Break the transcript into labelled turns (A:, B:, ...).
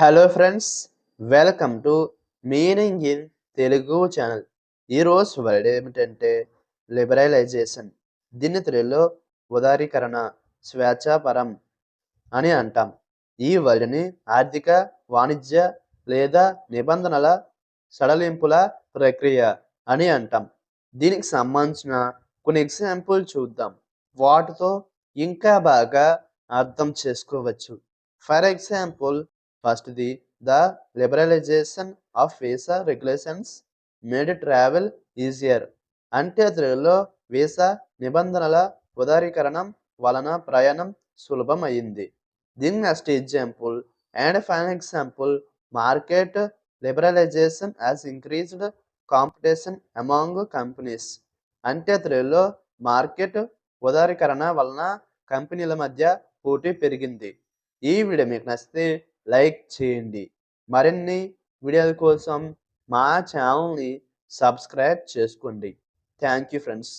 A: Hello friends, welcome to meaning in Telugu channel. ఈరోజు word ఏమిటంటే liberalisation. దీన్ని తెలుగులో ఉదారీకరణ, స్వేచ్ఛాపరం అని అంటాం. ఈ వర్డ్ని ఆర్థిక, వాణిజ్య లేదా నిబంధనల సడలింపుల ప్రక్రియ అని అంటాం. దీనికి సంబంధించిన కొన్ని ఎగ్జాంపుల్ చూద్దాం. వాటితో ఇంకా బాగా అర్థం చేసుకోవచ్చు. ఫర్ ఎగ్జాంపుల్, ఫస్ట్‌ది the liberalization of visa regulations made travel easier. అంటే తెలుగులో వీసా నిబంధనల ఉదారీకరణం వలన ప్రయాణం సులభం అయింది. దీని next example and final example, market liberalisation has increased competition among companies. అంటే తెలుగులో మార్కెట్ ఉదారీకరణ వలన కంపెనీల మధ్య పోటీ పెరిగింది. ఈ వీడియో మీకు నచ్చితే లైక్ చేయండి. మరిన్ని వీడియోల కోసం మా ఛానల్ని సబ్స్క్రైబ్ చేసుకోండి. Thank you friends.